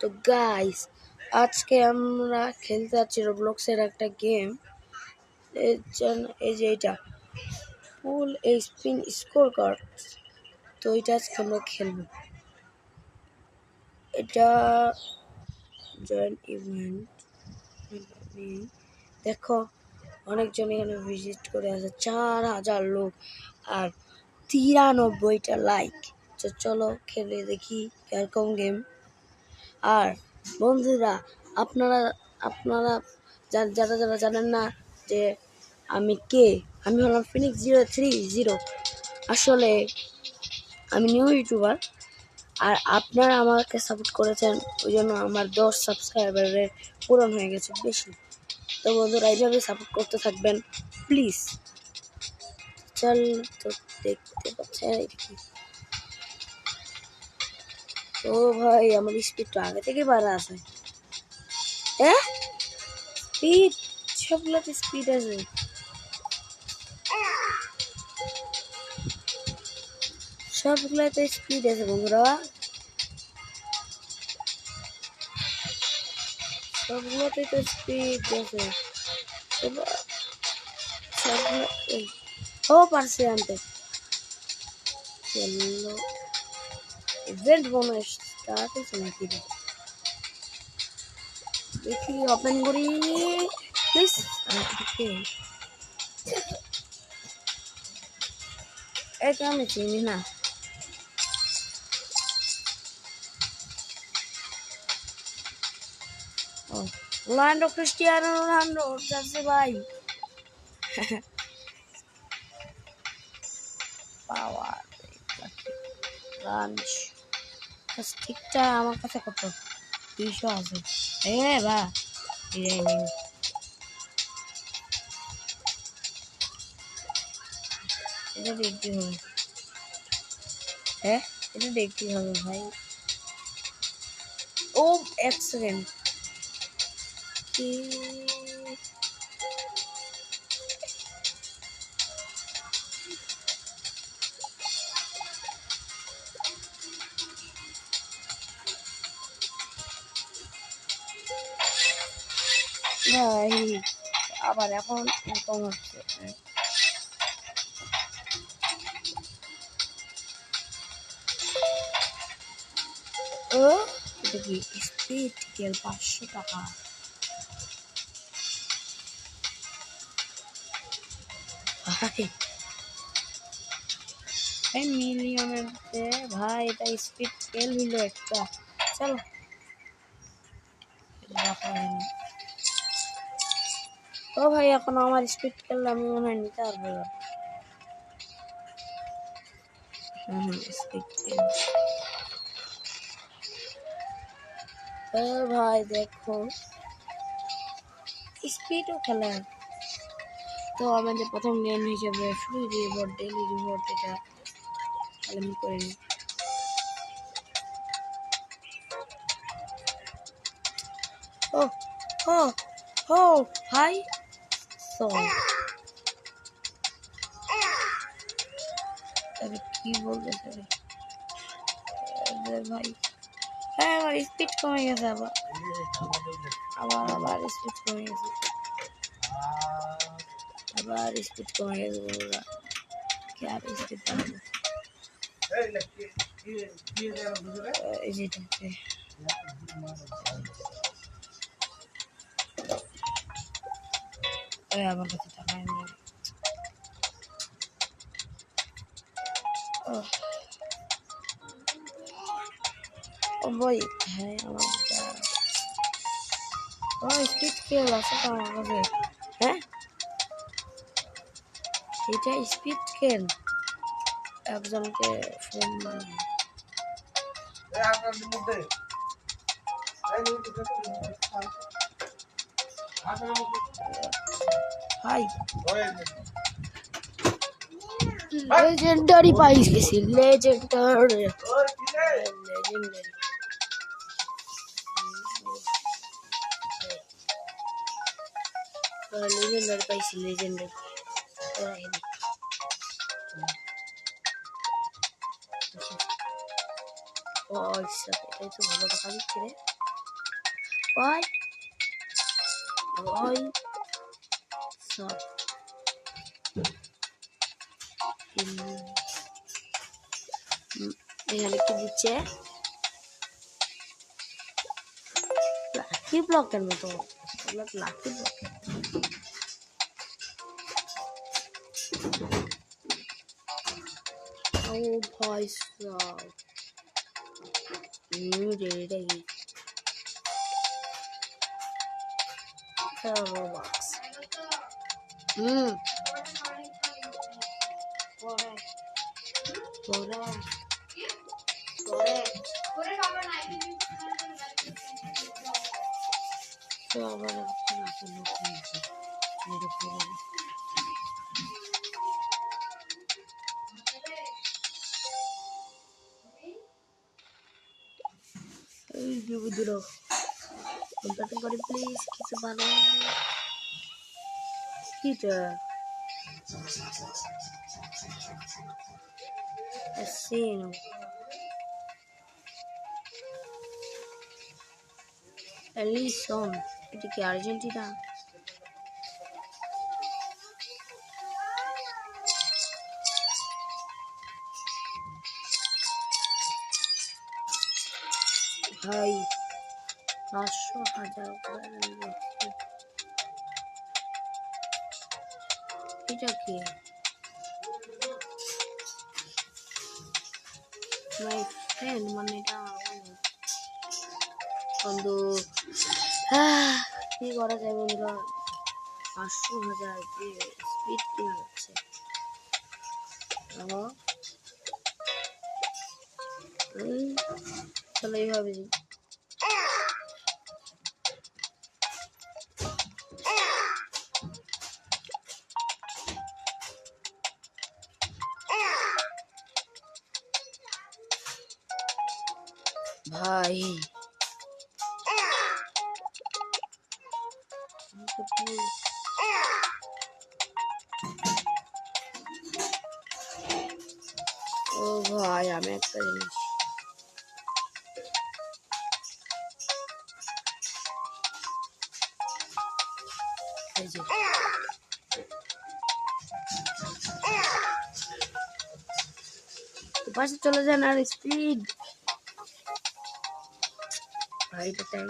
তো গাইস, আজকে আমরা খেলতে যাচ্ছি রোবলক্সের একটা গেম। এই যে এটা ফুল স্পিন স্কোর কার্ড। তো এটা আজকে আমরা খেলবো। এটা জয়েন ইভেন্ট। দেখো অনেকজন এখানে ভিজিট করে আছে, 4000 লোক আর 93টা লাইক। তো চলো খেলে দেখি কিরকম গেম। আর বন্ধুরা, আপনারা আপনারা যারা যারা জানেন না যে আমি কে, আমি হলাম ফিনিক্স 030। আসলে আমি নিউ ইউটিউবার, আর আপনারা আমাকে সাপোর্ট করেছেন, ওই জন্য আমার 10 সাবস্ক্রাইবারের পূরণ হয়ে গেছে বেশি। তো বন্ধুরা, এইভাবে সাপোর্ট করতে থাকবেন প্লিজ। চল, তো দেখতে পাচ্ছেন এটা কি? ও ভাই, আমার স্পিড তো আগে থেকে বাড়া আছে। হ্যাঁ, স্পিড, সবগুলোতে স্পিড আছে। সবগুলোতে স্পিড আছে বন্ধুরা, সবগুলোতে তো স্পিড আছে। সবগুলো ও পারছে আনতে। চলো, ইভেন্ট বোনাস স্টার্ট হয়েছে নাকি? দেখি, ওপেন করি প্লিজ। এটা আমি চিনি না। রোনাল্ডো, ক্রিস্টিয়ানো রোনাল্ডো যাচ্ছে ভাই। পাওয়ার রাঞ্চ ঠিকটা আমার কাছে কত? 200 আছে। বা এটা দেখতে হবে। হ্যাঁ, এটা দেখতে হবে ভাই। ও, 1 সেকেন্ড। কি ভাই, আবার এখন কম হচ্ছে। ও, এটা কি স্পিড গেল 500 টাকা। ভাই মিলিয়নের ভাই, এটা স্পিড স্কেল হইলো একটা। চলো, ও ভাই, এখন আমার স্পিড খেললে আমি মনে হয় নিতে পারবো। স্পিড খেল। ভাই দেখো, স্পিডও খেলে। তো আমাদের প্রথম গেম হিসেবে ফ্রি রিওয়ার্ড, ডেইলি রিওয়ার্ড, এটা আমি করে নিই। ও ও ও ভাই, কি বলতেছে ভাই? হ্যাঁ, আমার স্পিড কমে গেছে। আবার আবার আবার স্পিড কমে গেছে। আবার স্পিড কমে গেছে বন্ধুরা, কি আর স্পিড বাড়বে? এই যেটাতে আমার কাছে টাকা নেই। ও ভাই, হ্যাঁ আমার স্পিড খেল আছে তো আমার কাছে। হ্যাঁ, এটা স্পিড খেল। একজনকে ফোন মানে হাই, লেজেন্ডারি পাইস গেছি। লেজেন্ডারি লেজেন্ডারি পাইছি। লেজেন্ডারি এটাই তো ভালো টাকা দিচ্ছে রে। ভাই ভাই সব এখানে কি দিচ্ছে লাকি ব্লকের মতো লাকি ব্লক ও ভাই সব ready Roblox. Corre. Corre. Corre. Corre cover নাই তো আবার একটা নাকি নতুন এর উপরে এই যে বুঝলো কন্টাক্ট করে প্লিজ কিছু বানাও কিটা আসেনো এলিসন এটা কি আর্জেন্টিনা ভাই 500,000 এটা কি মাই ফ্রেন্ড মানে এটা বন্ধু কি করা যায় বন্ধুরা 500,000 স্পিড কিনা যাচ্ছে চলো এইভাবে ভাই ও ভাই আমি একটা জিনিস পাশে চলে যান আর স্পিড ভাইটা টাইম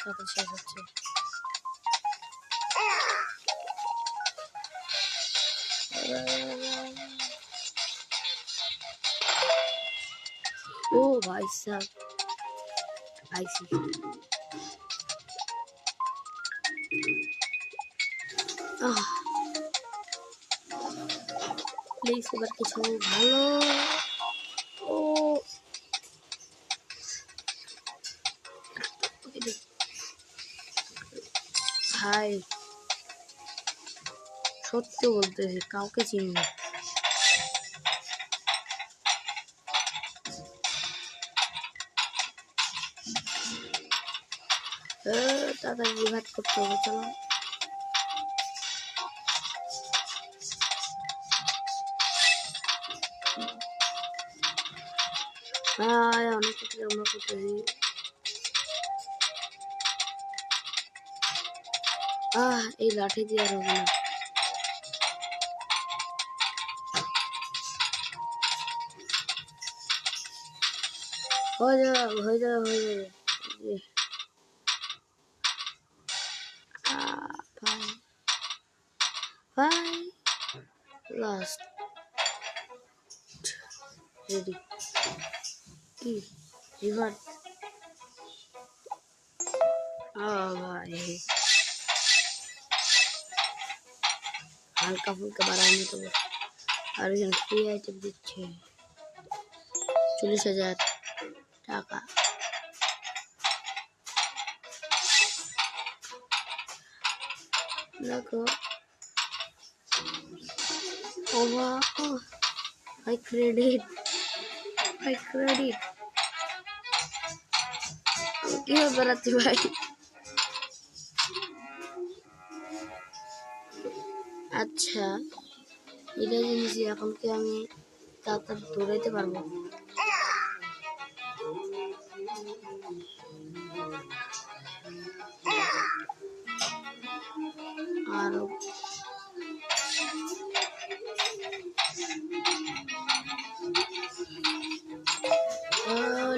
কত শেষ হচ্ছে ও ভাই সাহেব আইসি প্লিজ এবার কিছু ভালো ও ভাই সত্যি বলতেছি কাউকে চিনি না তাড়াতাড়ি রিভাইভ করতে হবে চলো ভাই অনেক কিছু আমরা করতেছি এই লাঠি দিয়ে আর হবে না হয়ে যাবে ভাই লাস্ট রেডি কি রিভার ভাই হালকা ফুলকা বাড়াই নিতে হবে আর এখানে ফ্রি আইটেম দিচ্ছে 40,000 টাকা দেখো ভাই ক্রেডিট কিভাবে বেড়াচ্ছি ভাই আচ্ছা এটা জিনিস এখন কি আমি তাড়াতাড়ি দৌড়াইতে পারবো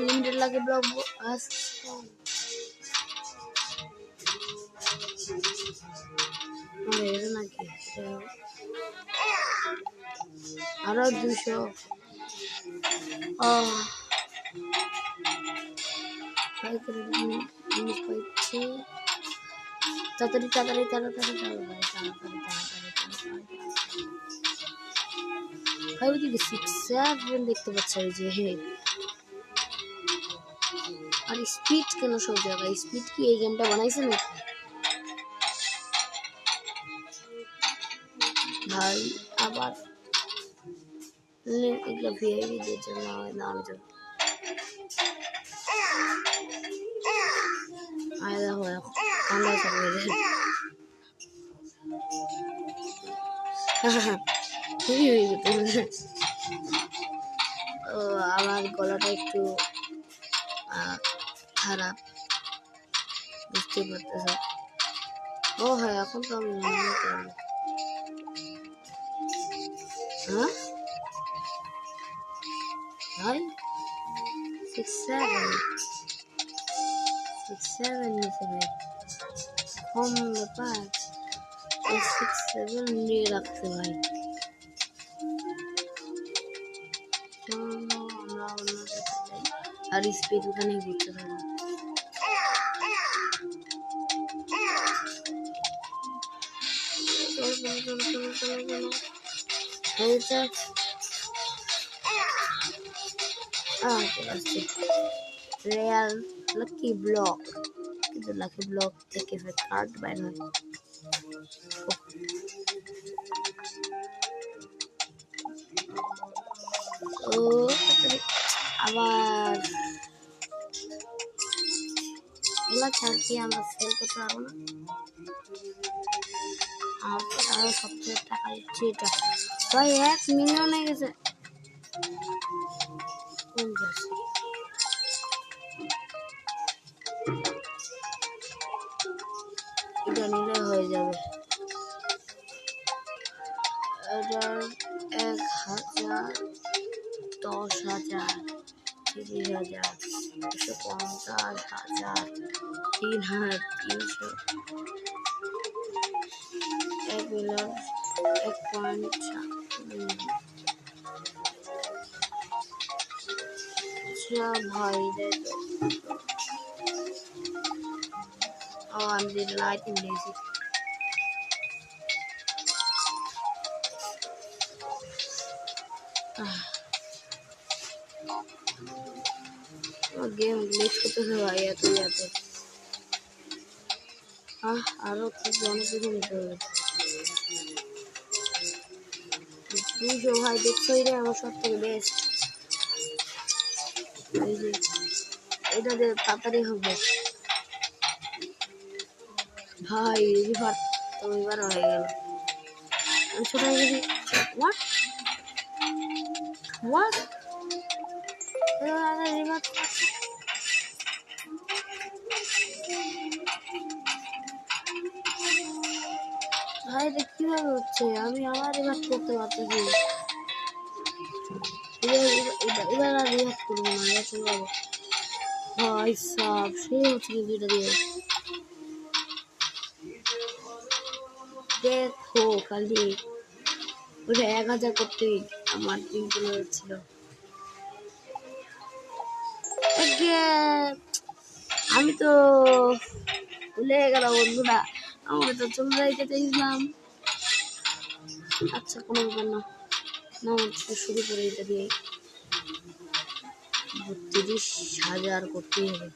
লিমিটেড লাগে ব্লক নাকি আরো 200 জিনিস পাইছি তাড়াতাড়ি তাড়াতাড়ি তাড়াতাড়ি তাড়াতাড়ি তাড়াতাড়ি তাড়াতাড়ি ওইদিকে 6-7 দেখতে পাচ্ছি ওই যে আর স্পিড কেন সব জায়গায় স্পিড কি এই গেমটা বানাইছে নাকি ভাই আবার এগুলো ভিআইপি দের জন্য নাম জন্য আয়দা হয় কান্না চালিয়ে আমার গলাটা একটু খারাপ বুঝতে পারতেছে ও হ্যাঁ এখন তো আমি হ্যাঁ ভাই 6-7 নিচে ভাই কম ব্যাপার 6-7 নিয়ে রাখতে ভাই আমরা অন্য যাই আর স্পিড ওখানে ঘুরতে থাকবো Real Lucky Block কিন্তু Lucky Block থেকে কার্ড বাইর হয় ও আবার এগুলা ছাড় কি আমরা সেল করতে পারবো না আরো 70 টাকা দিচ্ছি এটা ভাই 1 মিলিয়ন হয়ে গেছে কোন যাচ্ছে এটা নিলে হয়ে যাবে এটার 1,000 10,000 30,000 250,000 3,300 1 মিলিয়ন 1.7 ভাই I'm the lighting music game glitch করতে হয় এত আরো খুব অনেক কিছু নিতে হবে দুশো ভাই দেখছো এটা আমার সব থেকে বেস্ট এই যে এটা দিয়ে তাড়াতাড়ি হবে ভাই রিভার তো এবার হয়ে গেল আমি ছোট যদি হোয়াট হোয়াট রিভার ভাই এটা কিভাবে হচ্ছে আমি আমার রিভার করতে পারতেছি এবার আর রিভার করবো না এবার চলে যাবো ভাই সাব সে হচ্ছে কিন্তু এটা দিয়ে দেখো খালি ওটা 1,000 করতেই আমার 3 কিলো ছিল আমি তো ভুলে গেল বন্ধুরা আমরা তো চলে যাইতে চাইছিলাম আচ্ছা কোনো ব্যাপার না না শুরু করে এটা দিয়ে 32,000 করতেই হবে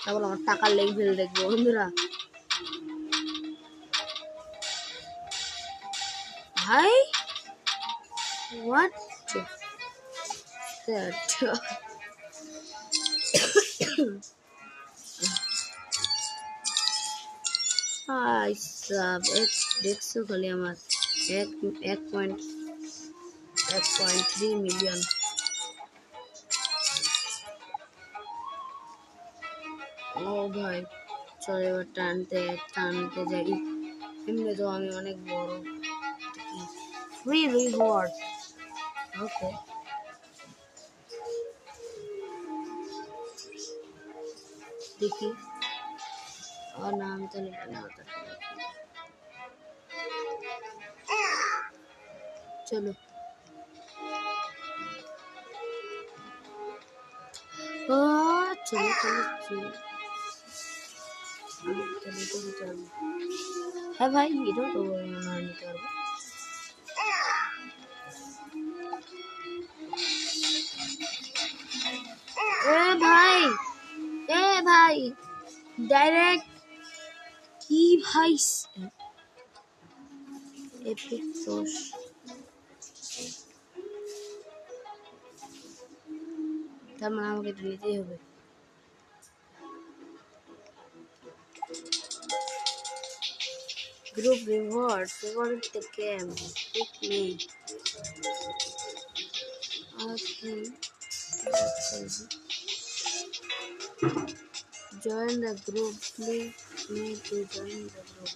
তারপর আমার টাকার লেভেল দেখবো বন্ধুরা ভাই হোয়াট দ্যাট দেখছো খালি আমার 1.3 মিলিয়ন ও ভাই চলো এবার টানতে টানতে যাই এমনি তো আমি অনেক বড় ফ্রি রিওয়ার্ড। ওকে, দেখি। और नाम तो लिखना होता है। चलो चलो चलो चलो है भाई, ये तो नहीं कर। ए भाई डायरेक्ट की भाई एपिक सोर्स তার মানে আমাকে এটা নিতেই হবে। Group reward favourite the game pick me. Join the group. Click me to join the group.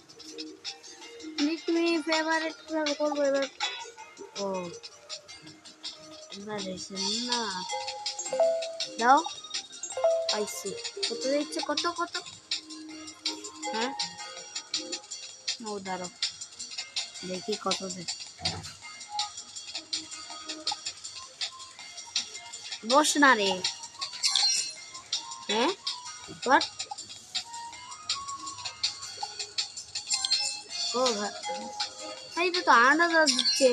Click me favorite করবো এবার। ও এবার এসে না দাও পাইছি। কত দিচ্ছে? কত কত? হ্যাঁ ও দাঁড়ো দেখি কত দে। বস না রে। হ্যাঁ হোয়াট? ও ভাই এটা তো আন্দাজ দিচ্ছে,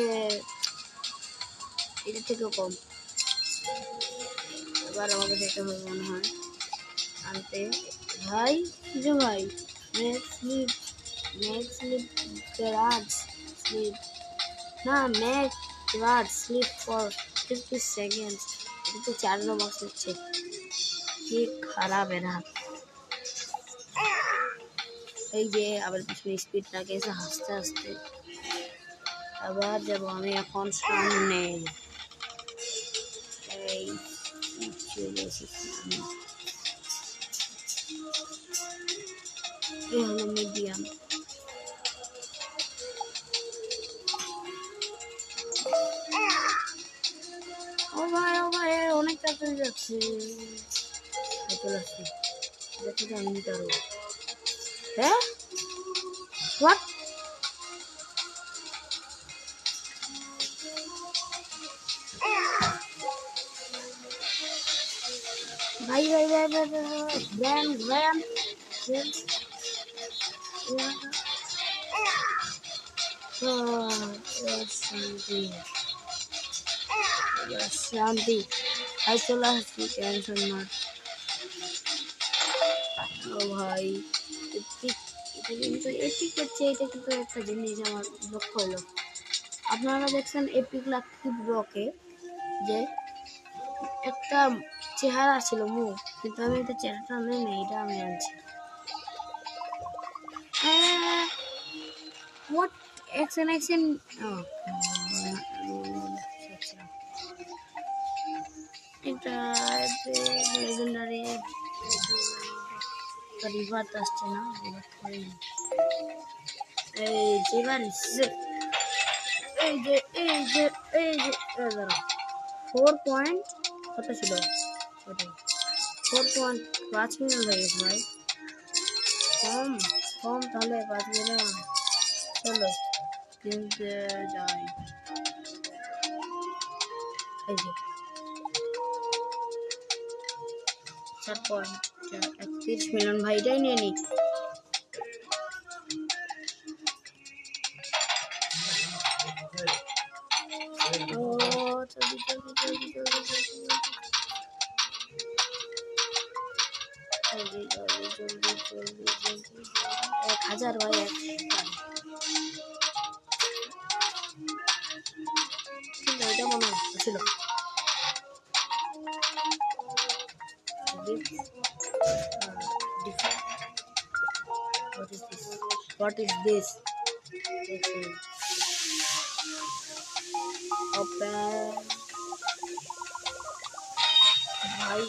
এটা থেকেও কম। এবার আমাকে যেতে হবে মনে হয় আনতে। ভাই যে ভাই স্লিপ না make guard slip for 50 seconds. এটা তো 4 নম্বর হচ্ছে, কি খারাপ এরা। এই যে আবার পিছনে স্পিড লাগে হাসতে হাসতে। আবার যাব আমি এখন সামনে। এই চলে এসেছি আমি। এই হলো মিডিয়াম। ও ভাই অনেক তাড়াতাড়ি যাচ্ছে। চলে আসছি, দেখি আমি নিতে পারবো। হ্যাঁ হোয়াট? ভাই ভাই ভাই ভাই ব্র্যান্ড ব্র্যান্ড শান্তি। ভাই চলে আসছি, টেনশন নট। ও ভাই এপিক, এটা কিন্তু এপিক হচ্ছে। এটা কিন্তু একটা জিনিস আমার লক্ষ্য হলো। আপনারা দেখছেন এপিক লাকি ব্লকে যে একটা চেহারা ছিল মুখ, কিন্তু আমি এটা চেহারাটা নেই না, এটা আমি আনছি। হোয়াট অ্যাকশন অ্যাকশন এটা লেজেন্ডারি রিভার্ট আসছে না। এই যে এই যে এই যে এই যে 4 পয়েন্ট কত ছিল? 4.5 মিলিয়ন হয়ে গেছে ভাই। কম কম তাহলে 5 মিলিয়ন। চলো কিনতে যাই। এই যে 4.31 মিলিয়ন ভাই, এটাই নিয়ে নি। ও জলদি জলদি জলদি জলদি জলদি জলদি জলদি জলদি জলদি 1000 ভাই। এটা মনে হচ্ছিল। What is this? Open. भाई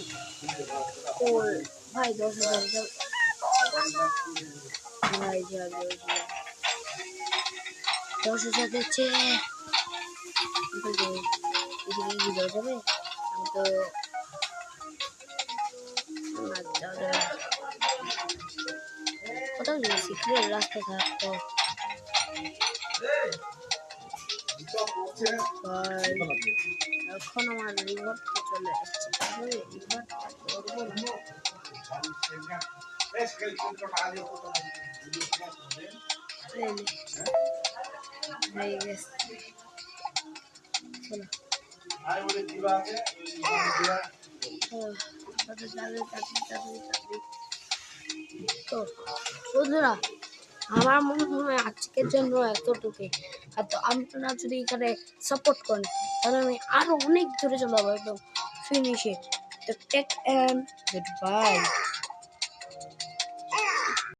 और भाई 10,000 भाई जा 10,000 দিচ্ছে। ভিডিও যাবে আমি তো কোথাও যদি সিক্রেট রাস্তা থাকতো এখন আমার রিভার্টটা চলে আসছে তাহলে রিভার্টটা করবো না হয়ে গেছে তো বন্ধুরা আমার মনে হয় আজকের জন্য এতটুকুই আর তো আপনারা যদি এখানে সাপোর্ট করেন তাহলে আমি আরো অনেক দূরে চলে যাবো একদম ফিনিশে তো টেক এন্ড গুড বাই